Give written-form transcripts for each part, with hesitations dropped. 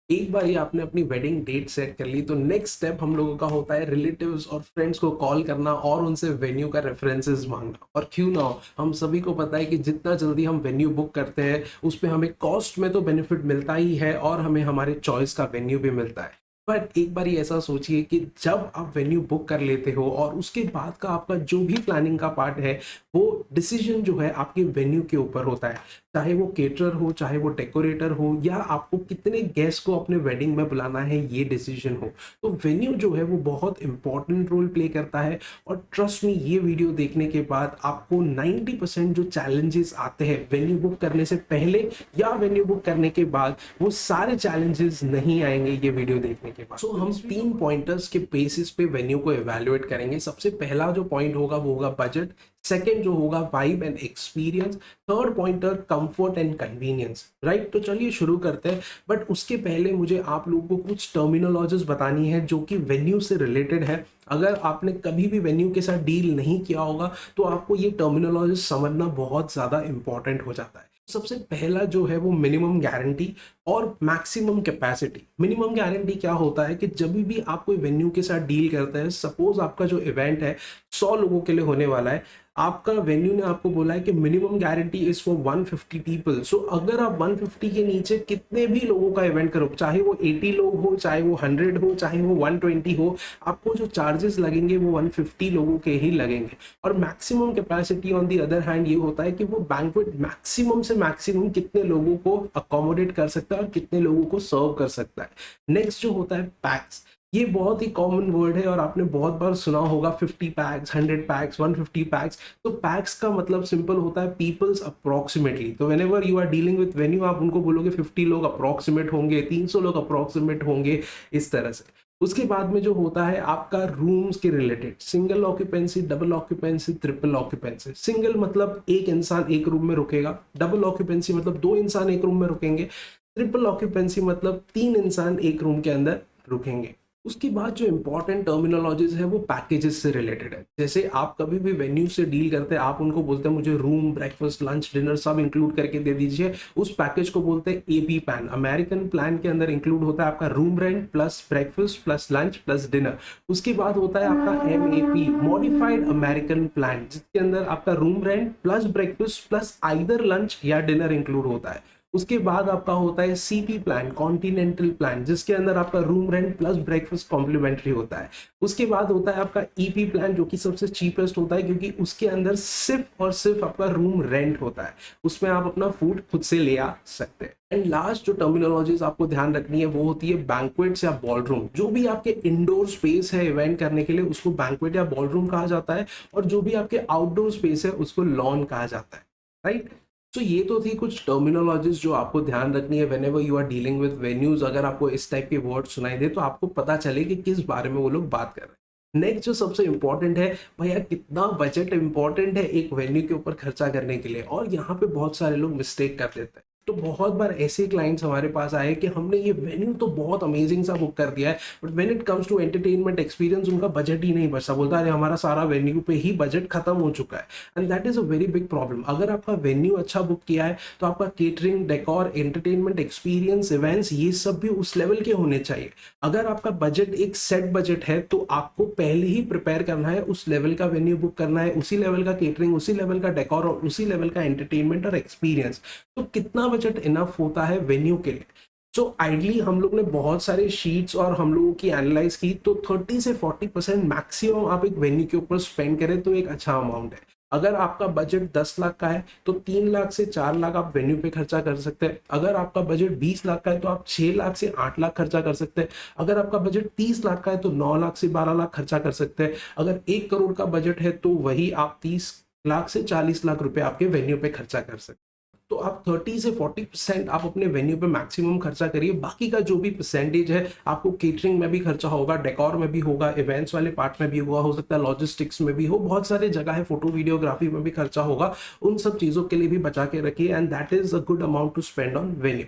एक बार ये आपने अपनी वेडिंग डेट सेट कर ली तो नेक्स्ट स्टेप हम लोगों का होता है रिलेटिव्स और फ्रेंड्स को कॉल करना और उनसे वेन्यू का रेफरेंसेस मांगना। और क्यों ना हो, हम सभी को पता है कि जितना जल्दी हम वेन्यू बुक करते हैं उस पे हमें कॉस्ट में तो बेनिफिट मिलता ही है और हमें हमारे चॉइस का वेन्यू भी मिलता है। बट एक बार ये ऐसा सोचिए कि जब आप वेन्यू बुक कर लेते हो और उसके बाद का आपका जो भी प्लानिंग का पार्ट है वो डिसीजन जो है आपके वेन्यू के ऊपर होता है। चाहे वो केटरर हो, चाहे वो डेकोरेटर हो, या आपको कितने गेस्ट को अपने वेडिंग में बुलाना है ये डिसीजन हो। तो वेन्यू जो है वो बहुत इंपॉर्टेंट रोल प्ले करता है। और ट्रस्ट मी, ये वीडियो देखने के बाद आपको 90% जो चैलेंजेस आते हैं वेन्यू बुक करने से पहले या वेन्यू बुक करने के बाद, वो सारे चैलेंजेस नहीं आएंगे ये वीडियो देखने के बाद। सो हम 3 पॉइंटर्स के बेसिस पे वेन्यू को एवेल्युएट करेंगे। सबसे पहला जो पॉइंट होगा वो होगा बजट, सेकेंड जो होगा vibe and experience, third pointer comfort and convenience. Right, तो चलिए शुरू करते हैं। बट उसके पहले मुझे आप लोगों को कुछ टर्मिनोलॉजीज बतानी है जो कि वेन्यू से रिलेटेड है। अगर आपने कभी भी वेन्यू के साथ डील नहीं किया होगा तो आपको ये टर्मिनोलॉजी समझना बहुत ज़्यादा इंपॉर्टेंट हो जाता है। सबसे पहला जो है वो मिनिमम गारंटी और मैक्सिमम कैपेसिटी। मिनिमम गारंटी क्या होता है कि जब भी आप कोई वेन्यू के साथ डील करते हैं, सपोज आपका जो इवेंट है 100 लोगों के लिए होने वाला है, आपका वेन्यू ने आपको बोला है कि minimum guarantee is for 150 people. So अगर आप 150 के नीचे कितने भी लोगों का इवेंट करो, चाहे वो 80 लोग हो, चाहे वो 100 हो, चाहे वो 120 हो, आपको जो चार्जेस लगेंगे वो 150 लोगों के ही लगेंगे। और maximum capacity on the other hand ये होता है कि वो बैंक्वेट मैक्सिमम से मैक्सिमम कितने लोगों को अकोमोडेट कर सकता है और कितने लोगों को सर्व कर सकता है। नेक्स्ट जो होता है पैक्स। ये बहुत ही कॉमन वर्ड है और आपने बहुत बार सुना होगा 50 पैक्स, 100 पैक्स, 150 पैक्स। तो पैक्स का मतलब सिंपल होता है पीपल्स अप्रोक्सीमेटली। तो whenever you are dealing with venue, आप उनको बोलोगे 50 लोग अप्रोक्सीमेट होंगे, 300 लोग अप्रोक्सीमेट होंगे, इस तरह से। उसके बाद में जो होता है आपका रूम्स के related, single occupancy, double occupancy, triple occupancy. Single मतलब एक इंसान एक रूम में रुकेगा, डबल ऑक्यूपेंसी मतलब 2 इंसान एक रूम में रुकेंगे, ट्रिपल ऑक्यूपेंसी मतलब 3 इंसान एक रूम के अंदर रुकेंगे। उसके बाद जो इंपॉर्टेंट टर्मिनोलॉजीज है वो पैकेजेस से रिलेटेड है। जैसे आप कभी भी वेन्यू से डील करते हैं, आप उनको बोलते हैं मुझे रूम, ब्रेकफास्ट, लंच, डिनर सब इंक्लूड करके दे दीजिए। उस पैकेज को बोलते हैं एपी प्लान। अमेरिकन प्लान के अंदर इंक्लूड होता है आपका room rent plus breakfast plus lunch plus dinner. उसके बाद होता है आपका एमएपी, मॉडिफाइड अमेरिकन प्लान, जिसके अंदर आपका room rent plus breakfast plus either lunch या डिनर इंक्लूड होता है। उसके बाद आपका होता है सीपी प्लान, कॉन्टिनेंटल प्लान, जिसके अंदर आपका room rent plus breakfast complimentary होता है। उसके बाद होता है आपका ईपी प्लान, जो कि सबसे चीपेस्ट होता है क्योंकि उसके अंदर सिर्फ और सिर्फ आपका रूम रेंट होता है, उसमें आप अपना फूड खुद से ले आ सकते हैं। एंड लास्ट जो टर्मिनोलॉजीज आपको ध्यान रखनी है वो होती है बैंक्वेट्स या बॉलरूम। जो भी आपके इंडोर स्पेस है इवेंट करने के लिए उसको बैंक्वेट या बॉलरूम कहा जाता है, और जो भी आपके आउटडोर स्पेस है उसको लॉन कहा जाता है। राइट, तो ये तो थी कुछ टर्मिनोलॉजीज जो आपको ध्यान रखनी है whenever you are dealing with venues. अगर आपको इस टाइप के वर्ड सुनाई दे तो आपको पता चले कि किस बारे में वो लोग बात कर रहे हैं। नेक्स्ट जो सबसे इंपॉर्टेंट है, भैया कितना बजट इंपॉर्टेंट है एक वेन्यू के ऊपर खर्चा करने के लिए। और यहाँ पे बहुत सारे लोग मिस्टेक कर देते हैं। तो बहुत बार ऐसे क्लाइंट्स हमारे पास आए कि हमने ये वेन्यू तो बहुत अमेजिंग सा बुक कर दिया है, but when it comes to entertainment experience उनका बजट ही नहीं बचा। बोलता है हमारा सारा वेन्यू पे ही बजट खत्म हो चुका है। And that is a very big problem. अगर आपका वेन्यू अच्छा बुक किया है तो आपका catering, decor, entertainment experience, events, ये सब भी उस लेवल के होने चाहिए। अगर आपका बजट एक सेट बजट है तो आपको पहले ही प्रिपेयर करना है, उस लेवल का वेन्यू बुक करना है, उसी लेवल का केटरिंग, उसी लेवल का डेकोर और उसी लेवल का एंटरटेनमेंट और एक्सपीरियंस। तो कितना बजट इनफ होता है वेन्यू के लिए? सो आइडली हम लोग ने बहुत सारे शीट्स और हम लोगों की एनालाइज की, तो 30 से 40% मैक्सिमम आप एक वेन्यू के ऊपर स्पेंड करें तो एक अच्छा अमाउंट है। अगर आपका बजट 10 लाख का है तो 3 लाख से 4 लाख आप वेन्यू पे खर्चा कर सकते हैं। अगर आपका बजट 20 लाख का है तो आप 6 लाख से 8 लाख खर्चा कर सकते हैं। अगर आपका बजट 30 लाख का है तो 9 लाख से 12 लाख खर्चा कर सकते हैं। अगर 1 करोड़ का बजट है तो वही आप 30 लाख से 40 लाख रुपए आपके वेन्यू पे खर्चा कर सकते हैं। तो आप 30 से 40% आप अपने वेन्यू पे मैक्सिमम खर्चा करिए। बाकी का जो भी परसेंटेज है आपको केटरिंग में भी खर्चा होगा, डेकोर में भी होगा, इवेंट्स वाले पार्ट में भी होगा, हो सकता है लॉजिस्टिक्स में भी हो, बहुत सारे जगह है, फोटो वीडियोग्राफी में भी खर्चा होगा। उन सब चीजों के लिए भी बचा के रखिए and that is a good amount to spend on venue.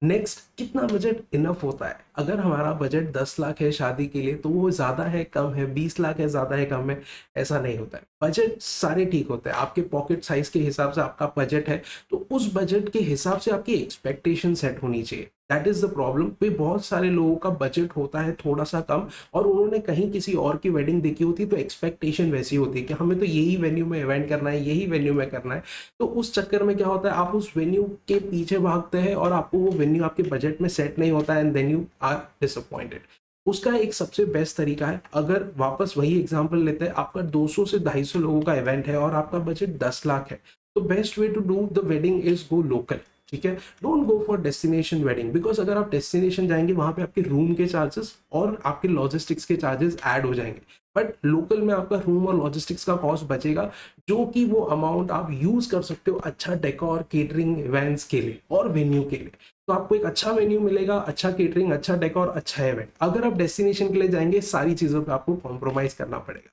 Next, कितना बजट इनफ होता है? अगर हमारा बजट 10 लाख है शादी के लिए तो वो ज्यादा है कम है, 20 लाख है ज्यादा है कम है, ऐसा नहीं होता है। बजट सारे ठीक होते हैं। आपके पॉकेट साइज के हिसाब से आपका बजट है तो उस बजट के हिसाब से आपकी एक्सपेक्टेशन सेट होनी चाहिए। That is the problem. पे बहुत सारे लोगों का बजट होता है थोड़ा सा कम और उन्होंने कहीं किसी और की वेडिंग देखी होती है, तो एक्सपेक्टेशन वैसी होती है कि हमें तो यही वेन्यू में इवेंट करना है, यही वेन्यू में करना है। तो उस चक्कर में क्या होता है, आप उस वेन्यू के पीछे भागते हैं और आपको वो वेन्यू आपके बजट में सेट नहीं होता है and then you are disappointed. उसका एक सबसे बेस्ट तरीका है, अगर वापस वही एग्जांपल लेते हैं, आपका 200 से 250 लोगों का इवेंट है और आपका बजट 10 लाख है, तो best way to do the wedding is go local. ठीक है, don't go for destination wedding, because अगर आप डेस्टिनेशन जाएंगे वहां पे आपके रूम के चार्जेस और आपके लॉजिस्टिक्स के चार्जेस ऐड हो जाएंगे, बट लोकल में आपका रूम और लॉजिस्टिक्स का कॉस्ट बचेगा, जो कि वो अमाउंट आप यूज कर सकते हो अच्छा डेकोर, केटरिंग, इवेंट्स के लिए और वेन्यू के लिए। तो आपको एक अच्छा वेन्यू मिलेगा, अच्छा केटरिंग, अच्छा डेकोर, अच्छा इवेंट। अगर आप डेस्टिनेशन के लिए जाएंगे, सारी चीजों पे आपको कॉम्प्रोमाइज करना पड़ेगा।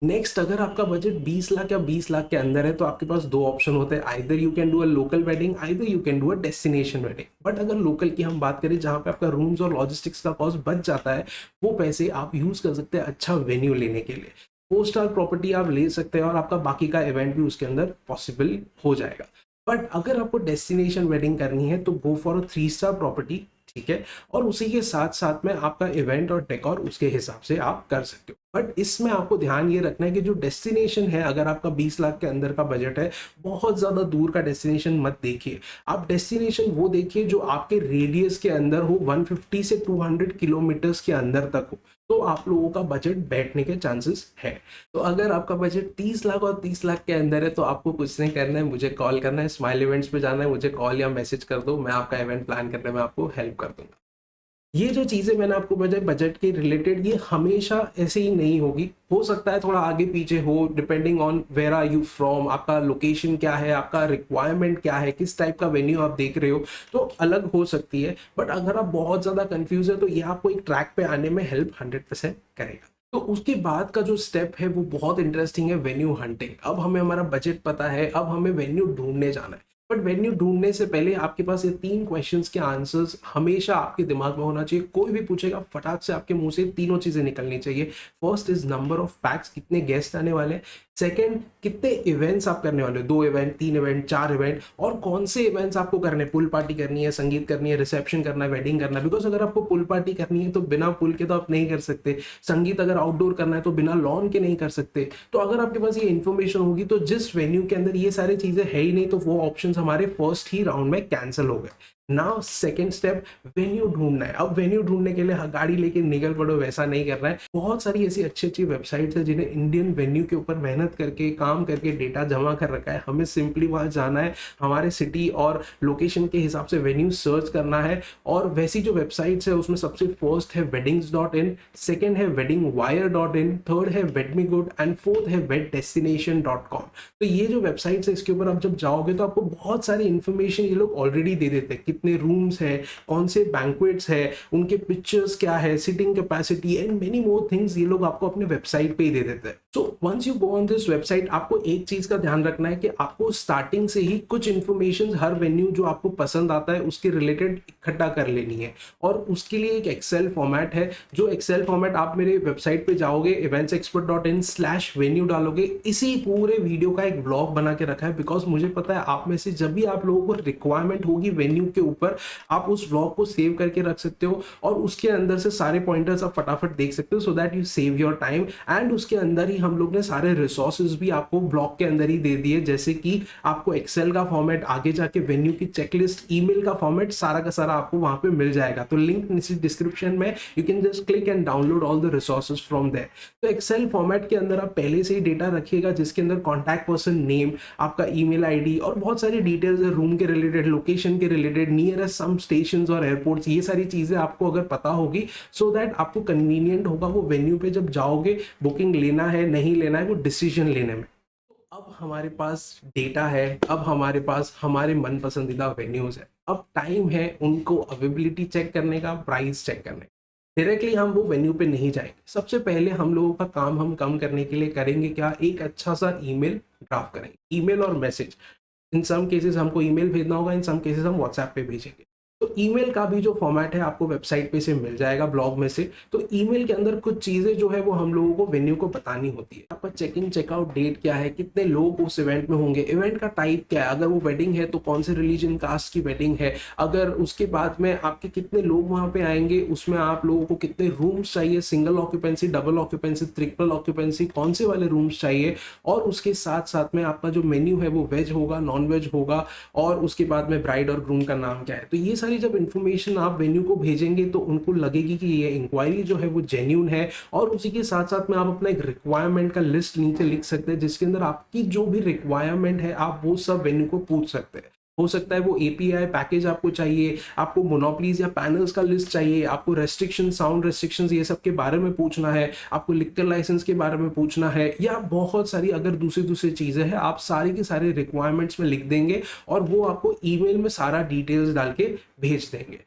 नेक्स्ट, अगर आपका बजट 20 लाख या 20 लाख के अंदर है, तो आपके पास दो ऑप्शन होते हैं, either you can do a local wedding, either you can do a destination wedding. But अगर लोकल की हम बात करें, जहां पे आपका रूम्स और लॉजिस्टिक्स का कॉस्ट बच जाता है, वो पैसे आप यूज कर सकते हैं अच्छा वेन्यू लेने के लिए। 4 स्टार प्रॉपर्टी आप ले सकते हैं और आपका बाकी का इवेंट भी उसके अंदर पॉसिबल हो जाएगा। बट अगर आपको डेस्टिनेशन वेडिंग करनी है, तो go for a 3 star property. ठीक है, और उसी के साथ साथ में आपका इवेंट और डेकोर उसके हिसाब से आप कर सकते हो। बट इसमें आपको ध्यान ये रखना है कि जो डेस्टिनेशन है, अगर आपका 20 लाख के अंदर का बजट है, बहुत ज्यादा दूर का डेस्टिनेशन मत देखिए। आप डेस्टिनेशन वो देखिए जो आपके रेडियस के अंदर हो, 150 से 200 किलोमीटर्स के अंदर तक हो, तो आप लोगों का बजट बैठने के चांसेस है। तो अगर आपका बजट 30 लाख और 30 लाख के अंदर है, तो आपको कुछ नहीं करना है, मुझे कॉल करना है, स्माइल इवेंट्स पे जाना है, मुझे कॉल या मैसेज कर दो, मैं आपका इवेंट प्लान करने में आपको हेल्प कर दूंगा। ये जो चीजें मैंने आपको बताई बजट के रिलेटेड, ये हमेशा ऐसे ही नहीं होगी, हो सकता है थोड़ा आगे पीछे हो, depending on where are you from, आपका लोकेशन क्या है, आपका रिक्वायरमेंट क्या है, किस टाइप का वेन्यू आप देख रहे हो, तो अलग हो सकती है। बट अगर आप बहुत ज्यादा कंफ्यूज है, तो ये आपको एक ट्रैक पे आने में हेल्प 100% करेगा। तो उसके बाद का जो स्टेप है वो बहुत इंटरेस्टिंग है, वेन्यू हंटिंग। अब हमें हमारा बजट पता है, अब हमें वेन्यू ढूंढने जाना है। बट वेन्यू ढूंढने से पहले आपके पास ये 3 क्वेश्चंस के आंसर्स हमेशा आपके दिमाग में होना चाहिए। कोई भी पूछेगा, फटाक से आपके मुंह से तीनों चीजें निकलनी चाहिए। First is number of PACS, कितने गेस्ट आने वाले हैं। सेकंड, कितने इवेंट्स आप करने वाले हो, 2 इवेंट, 3 इवेंट, 4 इवेंट, और कौन से इवेंट्स आपको करने, पुल पार्टी करनी है, संगीत करनी है, रिसेप्शन करना है, वेडिंग करना है। बिकॉज अगर आपको पुल पार्टी करनी है, तो बिना पुल के तो आप नहीं कर सकते। संगीत अगर आउटडोर करना है, तो बिना लॉन के नहीं कर सकते। तो अगर आपके पास ये इन्फॉर्मेशन होगी, तो जिस वेन्यू के अंदर ये सारी चीजें है ही नहीं, तो वो ऑप्शंस हमारे फर्स्ट ही राउंड में कैंसिल हो गए। नाउ सेकेंड स्टेप, वेन्यू ढूंढना है। अब वेन्यू ढूंढने के लिए गाड़ी लेके निकल पड़ो, वैसा नहीं करना है। बहुत सारी ऐसी अच्छी अच्छी वेबसाइट्स है जिन्हें इंडियन वेन्यू के ऊपर मेहनत करके, काम करके डेटा जमा कर रखा है। हमें सिंपली वहां जाना है, हमारे सिटी और लोकेशन के हिसाब से वेन्यू सर्च करना है। और वैसी जो वेबसाइट्स है, उसमें सबसे फर्स्ट है weddings.in, सेकेंड है weddingwire.in, थर्ड है wedmegood एंड फोर्थ है weddestination.com। तो ये जो वेबसाइट्स है, इसके ऊपर आप जब जाओगे तो आपको बहुत सारी इंफॉर्मेशन ये लोग ऑलरेडी दे देते हैं। कितने रूम्स है, कौन से बैंक्वेट्स है, उनके पिक्चर्स क्या है, sitting capacity and many more things ये लोग आपको अपने वेबसाइट पे ही दे देते हैं। So once you go on this website, आपको एक चीज का ध्यान रखना है कि आपको स्टार्टिंग से ही कुछ इंफॉर्मेशन हर वेन्यू जो आपको पसंद आता है उसके रिलेटेड इकट्ठा कर लेनी है। और उसके लिए एक एक्सेल फॉर्मेट है, जो एक्सेल फॉर्मेट आप मेरे वेबसाइट पे जाओगे, eventsexpert.in/venue डालोगे, इसी पूरे वीडियो का एक ब्लॉग बना के रखा है। बिकॉज मुझे पता है आप में से जब भी आप लोगों को रिक्वायरमेंट होगी वेन्यू के ऊपर, आप उस ब्लॉग को सेव करके रख सकते हो और उसके अंदर से सारे पॉइंटर्स आप फटाफट देख सकते हो, सो that you save your time. And उसके अंदर ही हम लोग ने सारे रिसोर्सेज भी आपको ब्लॉग के अंदर ही दे दिए, जैसे कि आपको एक्सेल का फॉर्मेट, आगे जाके वेन्यू की चेकलिस्ट, ईमेल का फॉर्मेट, सारा का सारा आपको वहां पे मिल जाएगा। तो लिंक नीचे डिस्क्रिप्शन में, you can just click and download all the resources from there. तो एक्सेल फॉर्मेट के अंदर आप पहले से ही डेटा रखिएगा, जिसके अंदर कॉन्टैक्ट पर्सन नेम, आपका ईमेल आईडी और बहुत सारी डिटेल्स है, रूम के रिलेटेड, लोकेशन के रिलेटेड, नियरेस्ट सम स्टेशंस और एयरपोर्ट्स, ये सारी चीजें आपको अगर पता होगी, सो दैट आपको कन्वीनियंट होगा वो वेन्यू पे जब जाओगे, बुकिंग लेना है नहीं लेना है, वो डिसीजन लेने में। अब हमारे पास डेटा है, अब हमारे पास हमारे मन पसंदीदा वेन्यूज है, अब टाइम है उनको अवेलेबिलिटी चेक करने का, प्राइस चेक करने का। डायरेक्टली हम वो वेन्यू पे नहीं जाएंगे। सबसे पहले हम लोगों का काम हम कम करने के लिए करेंगे क्या, एक अच्छा सा ईमेल ड्राफ्ट करेंगे, ईमेल और मैसेज। इन सम केसेस हमको ईमेल भेजना होगा, इन सम केसेस हम व्हाट्सएप पे भेजेंगे। तो ईमेल का भी जो फॉर्मेट है आपको वेबसाइट पे से मिल जाएगा, ब्लॉग में से। तो ईमेल के अंदर कुछ चीज़ें जो है वो हम लोगों को वेन्यू को बतानी होती है। आपका चेक इन चेकआउट डेट क्या है, कितने लोग उस इवेंट में होंगे, इवेंट का टाइप क्या है, अगर वो वेडिंग है तो कौन से रिलीजन कास्ट की वेडिंग है, अगर उसके बाद में आपके कितने लोग वहाँ पे आएंगे, उसमें आप लोगों को कितने रूम्स चाहिए, single occupancy, double occupancy, triple occupancy, कौन से वाले रूम्स चाहिए, और उसके साथ साथ में आपका जो मेन्यू है वो वेज होगा, नॉन वेज होगा, और उसके बाद में ब्राइड और ग्रूम का नाम क्या है। तो ये सारी जब इन्फॉर्मेशन आप वेन्यू को भेजेंगे तो उनको लगेगी कि ये इंक्वायरी जो है वो जेन्यून है। और उसी के साथ साथ में आप अपना एक रिक्वायरमेंट का लिस्ट नीचे लिख सकते हैं, जिसके अंदर आपकी जो भी रिक्वायरमेंट है आप वो सब वेन्यू को पूछ सकते हैं। हो सकता है वो एपीआई पैकेज आपको चाहिए, आपको मोनोपलीज या पैनल्स का लिस्ट चाहिए, आपको रेस्ट्रिक्शन, साउंड रेस्ट्रिक्शंस ये सब के बारे में पूछना है, आपको लिक्कर लाइसेंस के बारे में पूछना है, या बहुत सारी अगर दूसरी चीजें हैं, आप सारी की सारी रिक्वायरमेंट्स में लिख देंगे और वो आपको ईमेल में सारा डिटेल्स डाल के भेज देंगे।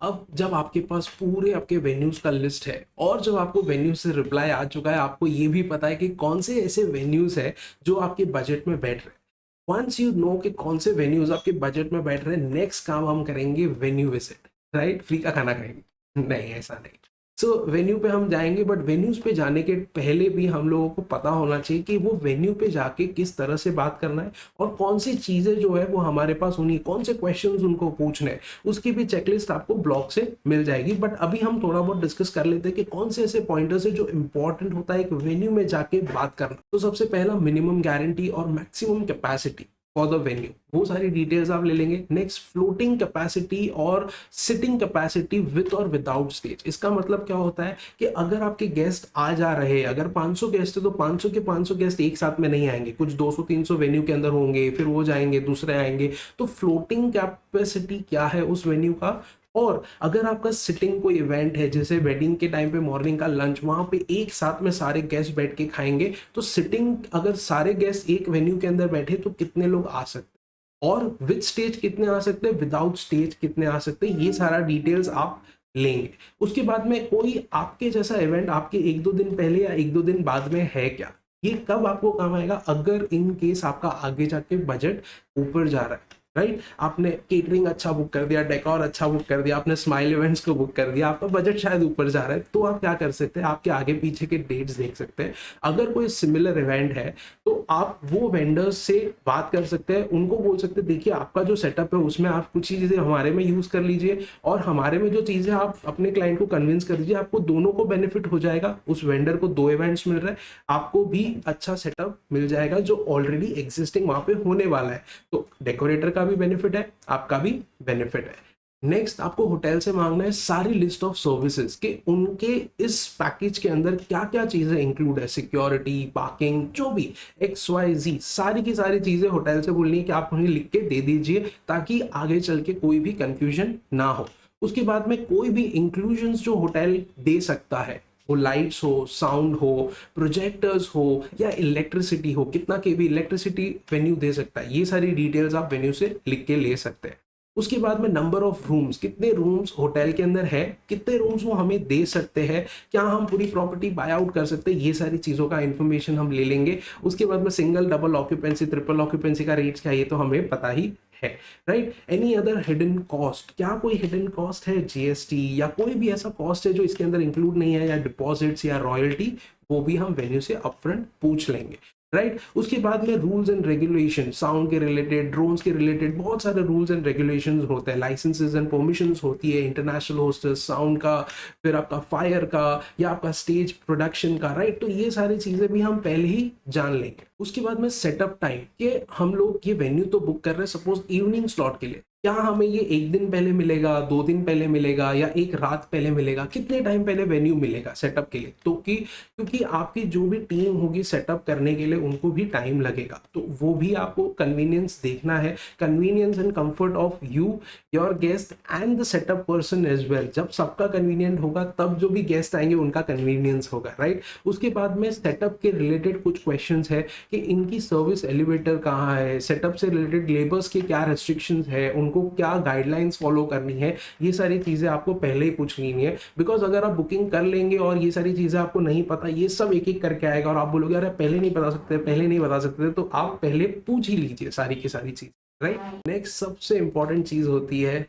अब जब आपके पास पूरे आपके वेन्यूज का लिस्ट है और जब आपको वेन्यू से रिप्लाई आ चुका है, आपको ये भी पता है कि कौन से ऐसे वेन्यूज है जो आपके बजट में बैठ रहे हैं। वंस यू नो कि कौन से वेन्यूज आपके बजट में बैठ रहे हैं, नेक्स्ट काम हम करेंगे वेन्यू विजिट, राइट? फ्री का खाना खाएंगे? नहीं, ऐसा नहीं। सो वेन्यू पे हम जाएंगे, बट वेन्यूज पे जाने के पहले भी हम लोगों को पता होना चाहिए कि वो वेन्यू पे जाके किस तरह से बात करना है और कौन सी चीजें जो है वो हमारे पास होनी है, कौन से क्वेश्चंस उनको पूछने हैं, उसकी भी चेकलिस्ट आपको ब्लॉग से मिल जाएगी। बट अभी हम थोड़ा बहुत डिस्कस कर लेते हैं कि कौन से ऐसे पॉइंटर्स है जो इंपॉर्टेंट होता है एक वेन्यू में जाके बात करना। तो सबसे पहला मिनिमम गारंटी और maximum capacity for the venue, वो सारी डिटेल्स आप ले लेंगे। नेक्स्ट, फ्लोटिंग कैपेसिटी और सिटिंग कैपेसिटी विद और विदाउट स्टेज। इसका मतलब क्या होता है कि अगर आपके गेस्ट आ जा रहे हैं, अगर 500 गेस्ट है तो 500 के 500 गेस्ट एक साथ में नहीं आएंगे, कुछ 200-300 वेन्यू के अंदर होंगे, फिर वो जाएंगे, दूसरे आएंगे। तो फ्लोटिंग कैपेसिटी क्या है उस वेन्यू का। और अगर आपका सिटिंग कोई इवेंट है, जैसे वेडिंग के टाइम पे मॉर्निंग का लंच वहां पे एक साथ में सारे गेस्ट बैठ के खाएंगे, तो सिटिंग अगर सारे गेस्ट एक वेन्यू के अंदर बैठे तो कितने लोग आ सकते हैं, और विद स्टेज कितने आ सकते हैं, विदाउट स्टेज कितने आ सकते हैं, ये सारा डिटेल्स आप लेंगे। उसके बाद में कोई आपके जैसा इवेंट आपके 1-2 दिन पहले या 1-2 दिन बाद में है क्या, ये कब आपको काम आएगा, अगर इन केस आपका आगे जाके बजट ऊपर जा रहा है, राइट? आपने केटरिंग अच्छा बुक कर दिया, डेकोर अच्छा बुक कर दिया, आपने स्माइल इवेंट्स को बुक कर दिया, आपका बजट शायद ऊपर जा रहा है, तो आप क्या कर सकते हैं, आपके आगे पीछे के डेट्स देख सकते हैं। अगर कोई सिमिलर इवेंट है तो आप वो वेंडर्स से बात कर सकते हैं, उनको बोल सकते हैं देखिए आपका जो सेटअप है उसमें आप कुछ ही चीजें हमारे में यूज कर लीजिए, और हमारे में जो चीजें आप अपने क्लाइंट को कन्विंस कर दीजिए, आपको दोनों को बेनिफिट हो जाएगा। उस वेंडर को 2 इवेंट्स मिल रहा है, आपको भी अच्छा सेटअप मिल जाएगा जो ऑलरेडी एग्जिस्टिंग वहां पे होने वाला है। तो डेकोरेटर का भी बेनिफिट है, आपका भी बेनिफिट है। नेक्स्ट, आपको होटल से मांगना है सारी लिस्ट ऑफ सर्विसेज कि उनके इस पैकेज के अंदर क्या क्या चीजें इंक्लूड है, सिक्योरिटी, पार्किंग, जो भी XYZ सारी की सारी चीजें होटल से बोलनी है कि आप उन्हें लिख के दे दीजिए, ताकि आगे चल के कोई भी कंफ्यूजन ना हो। उसके बाद में कोई भी इंक्लूजन्स जो होटल दे सकता है, वो लाइट्स हो, साउंड हो, प्रोजेक्टर्स हो, या इलेक्ट्रिसिटी हो, कितना के भी इलेक्ट्रिसिटी वेन्यू दे सकता है, ये सारी डिटेल्स आप वेन्यू से लिख के ले सकते हैं। उसके बाद में नंबर ऑफ रूम्स, कितने रूम्स होटल के अंदर है, कितने रूम्स वो हमें दे सकते हैं, क्या हम पूरी प्रॉपर्टी बाय आउट कर सकते हैं, ये सारी चीज़ों का इन्फॉर्मेशन हम ले लेंगे। उसके बाद में single, double occupancy, triple occupancy का रेट्स क्या है, ये तो हमें पता ही है, right? Any other hidden cost, क्या कोई हिडन कॉस्ट है, जीएसटी या कोई भी ऐसा कॉस्ट है जो इसके अंदर इंक्लूड नहीं है, या डिपॉजिट्स या रॉयल्टी, वो भी हम वेन्यू से अपफ्रंट पूछ लेंगे, राइट? उसके बाद में रूल्स एंड रेगुलेशन, साउंड के रिलेटेड, ड्रोन्स के रिलेटेड बहुत सारे रूल्स एंड रेगुलेशंस होते हैं, लाइसेंसेस एंड परमिशंस होती है, इंटरनेशनल होस्टर्स, साउंड का, फिर आपका फायर का, या आपका स्टेज प्रोडक्शन का, राइट? तो ये सारी चीजें भी हम पहले ही जान लेंगे। उसके बाद में सेटअप टाइम, कि हम लोग ये वेन्यू तो बुक कर रहे हैं सपोज इवनिंग स्लॉट के लिए, क्या हमें ये 1 दिन पहले मिलेगा, 2 दिन पहले मिलेगा, या 1 रात पहले मिलेगा, कितने टाइम पहले वेन्यू मिलेगा सेटअप के लिए? तो क्योंकि आपकी जो भी टीम होगी सेटअप करने के लिए, उनको भी टाइम लगेगा, तो वो भी आपको कन्वीनियंस देखना है, convenience and comfort of you, your guest and the setup person as well. जब सबका कन्वीनियंट होगा तब जो भी गेस्ट आएंगे उनका कन्वीनियंस होगा, राइट? उसके बाद में सेटअप के रिलेटेड कुछ क्वेश्चंस है कि इनकी सर्विस एलिवेटर कहाँ है, सेटअप से रिलेटेड लेबर्स के क्या रेस्ट्रिक्शंस है, उनको क्या गाइडलाइंस फॉलो करनी है, ये सारी चीजें आपको पहले ही पूछ लेनी है। बिकॉज अगर आप बुकिंग कर लेंगे और ये सारी चीजें आपको नहीं पता, ये सब एक एक करके आएगा और आप बोलोगे अरे पहले नहीं बता सकते, पहले नहीं बता सकते, तो आप पहले पूछ ही लीजिए सारी की सारी चीज, राइट? नेक्स्ट सबसे इंपॉर्टेंट चीज होती है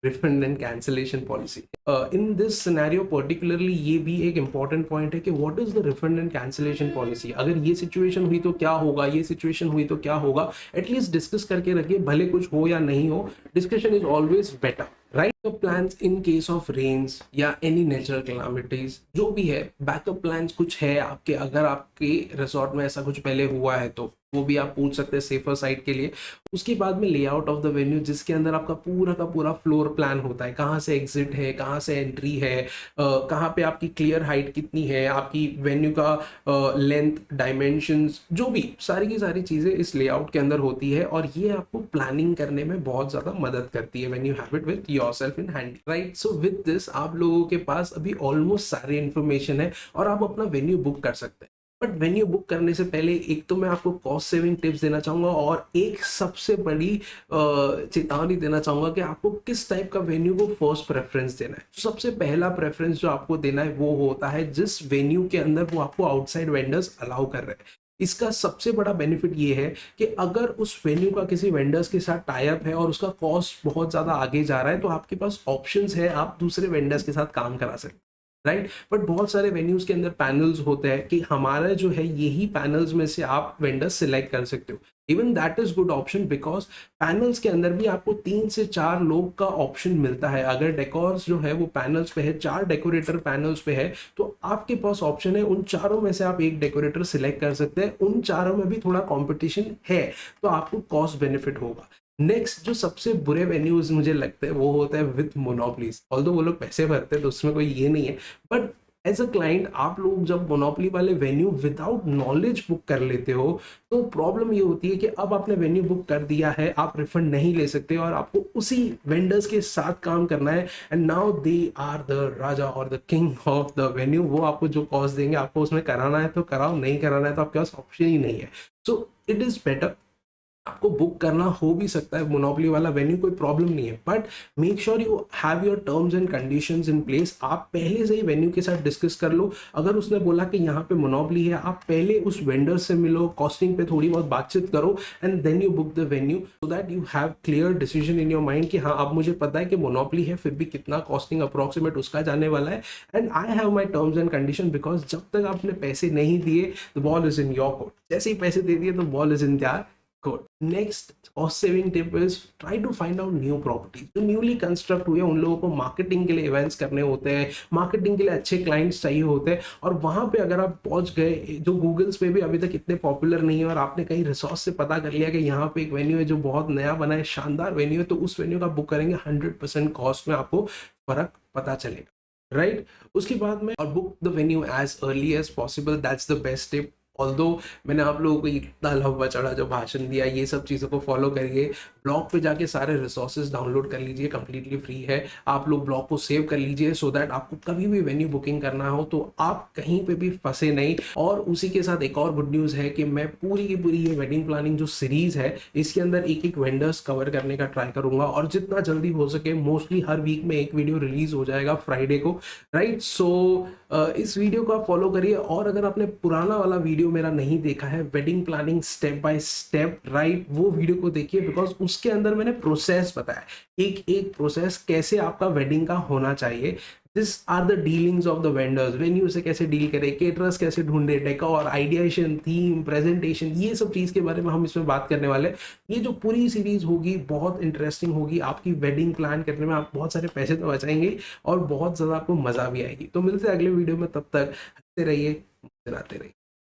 refund and cancellation policy. In this scenario particularly ये भी एक इंपॉर्टेंट पॉइंट है कि what is the refund and cancellation policy. अगर ये सिचुएशन हुई तो क्या होगा, ये सिचुएशन हुई तो क्या होगा, एटलीस्ट डिस्कस करके रखिए, भले कुछ हो या नहीं हो, discussion is always better, right. तो plans in case of rains या एनी नेचुरल कैलामिटीज, जो भी है बैकअप प्लान्स कुछ है आपके, अगर आपके रिसोर्ट में ऐसा कुछ पहले हुआ है तो वो भी आप पूछ सकते हैं सेफर साइड के लिए। उसके बाद में लेआउट ऑफ द वेन्यू, जिसके अंदर आपका पूरा का पूरा फ्लोर प्लान होता है, कहाँ से एग्जिट है, कहाँ से एंट्री है, कहाँ पे आपकी क्लियर हाइट कितनी है, आपकी वेन्यू का लेंथ, डायमेंशंस, जो भी सारी की सारी चीज़ें इस लेआउट के अंदर होती है, और ये आपको प्लानिंग करने में बहुत ज़्यादा मदद करती है when you have it with yourself in hand, right. So with this आप लोगों के पास अभी ऑलमोस्ट सारी इन्फॉर्मेशन है और आप अपना वेन्यू बुक कर सकते हैं। बट वेन्यू बुक करने से पहले एक तो मैं आपको कॉस्ट सेविंग टिप्स देना चाहूंगा, और एक सबसे बड़ी चेतावनी देना चाहूंगा कि आपको किस टाइप का वेन्यू को फर्स्ट प्रेफरेंस देना है। सबसे पहला प्रेफरेंस जो आपको देना है वो होता है जिस वेन्यू के अंदर वो आपको आउटसाइड वेंडर्स अलाउ कर रहे हैं। इसका सबसे बड़ा बेनिफिट ये है कि अगर उस वेन्यू का किसी वेंडर्स के साथ टाई अप है और उसका कॉस्ट बहुत ज़्यादा आगे जा रहा है, तो आपके पास ऑप्शंस है, आप दूसरे वेंडर्स के साथ काम करा सकते हैं, राइट। बट बहुत सारे वेन्यूज के अंदर पैनल्स होते हैं कि हमारा जो है यही पैनल्स में से आप वेंडर्स सिलेक्ट कर सकते हो। Even that is good option, because panels के अंदर भी आपको 3 से 4 लोग का ऑप्शन मिलता है। अगर डेकोर्स जो है वो पैनल्स पे है, 4 डेकोरेटर पैनल्स पे है, तो आपके पास ऑप्शन है उन चारों में से आप एक डेकोरेटर सिलेक्ट कर सकते हैं। उन चारों में भी थोड़ा कॉम्पिटिशन है, तो आपको कॉस्ट बेनिफिट होगा। नेक्स्ट जो सबसे बुरे वेन्यूज मुझे लगते हैं वो होता है विथ मोनोपलीज। ऑल्दो वो लोग पैसे भरते हैं तो उसमें कोई ये नहीं है, बट एज अ क्लाइंट आप लोग जब मोनोपली वाले वेन्यू विदाउट नॉलेज बुक कर लेते हो, तो प्रॉब्लम ये होती है कि अब आपने वेन्यू बुक कर दिया है, आप रिफंड नहीं ले सकते और आपको उसी वेंडर्स के साथ काम करना है। And now they are the raja और the king of the venue. वो आपको जो कॉस्ट देंगे, आपको उसमें कराना है तो कराओ, नहीं कराना है तो आपके पास ऑप्शन ही नहीं है। सो इट इज बेटर, आपको बुक करना हो भी सकता है मोनोपोली वाला वेन्यू, कोई प्रॉब्लम नहीं है, but make sure you have your terms and conditions in place. आप पहले से ही वेन्यू के साथ डिस्कस कर लो। अगर उसने बोला कि यहाँ पे मोनोपोली है, आप पहले उस वेंडर से मिलो, कॉस्टिंग पे थोड़ी बहुत बातचीत करो, and then you book the venue, so that you have clear decision in your mind कि हाँ अब मुझे पता है कि मोनोपोली है, फिर भी कितना कॉस्टिंग अप्रोक्सीमेट उसका जाने वाला है, and I have my terms and condition. Because जब तक आपने पैसे नहीं दिए, the ball is in your court. जैसे ही पैसे दे दिए तो ball is in their court. Next cost saving tip is try to find out new properties. जो न्यूली कंस्ट्रक्ट हुए उन लोगों को मार्केटिंग के लिए इवेंट्स करने होते हैं, मार्केटिंग के लिए अच्छे क्लाइंट्स चाहिए होते हैं, और वहां पे अगर आप पहुंच गए, जो गूगल्स पे भी अभी तक इतने पॉपुलर नहीं है, और आपने कहीं रिसोर्स से पता कर लिया कि यहाँ पे एक वेन्यू है जो बहुत नया बना है, शानदार वेन्यू है, तो उस वेन्यू का बुक करेंगे, 100% कॉस्ट में आपको फर्क पता चलेगा, राइट। उसके बाद में और book the venue as early as possible, that's the best tip. Although मैंने आप लोगों को इतना लंबा चढ़ा जो भाषण दिया, ये सब चीज़ों को फॉलो करिए। ब्लॉग पे जाके सारे रिसोर्सेज डाउनलोड कर लीजिए, कंप्लीटली फ्री है। आप लोग ब्लॉग को सेव कर लीजिए, सो दैट आपको कभी भी वेन्यू बुकिंग करना हो तो आप कहीं पे भी फंसे नहीं। और उसी के साथ एक और गुड न्यूज़ है कि मैं पूरी की पूरी ये वेडिंग प्लानिंग जो सीरीज़ है, इसके अंदर एक एक वेंडर्स कवर करने का ट्राई करूंगा, और जितना जल्दी हो सके, मोस्टली हर वीक में एक वीडियो रिलीज हो जाएगा फ्राइडे को, राइट। सो इस वीडियो को आप फॉलो करिए। और अगर आपने पुराना वाला वीडियो मेरा नहीं देखा है, wedding planning step by step, right, वो वीडियो को देखिए, बिकॉज उसके अंदर मैंने प्रोसेस बताया, एक एक प्रोसेस कैसे आपका वेडिंग का होना चाहिए। This are the dealings of the vendors, venue से कैसे डील करें, केटरर्स कैसे ढूंढे, डेकोर, आइडिएशन, थीम, प्रेजेंटेशन, ये सब चीज़ के बारे में हम इसमें बात करने वाले हैं। ये जो पूरी सीरीज होगी बहुत इंटरेस्टिंग होगी, आपकी वेडिंग प्लान करने में आप बहुत सारे पैसे तो बचाएंगे और बहुत ज़्यादा आपको मज़ा भी आएगी। तो मिलते हैं अगले वीडियो में, तब तक हंसते रहिए, मुस्कुराते रहिए।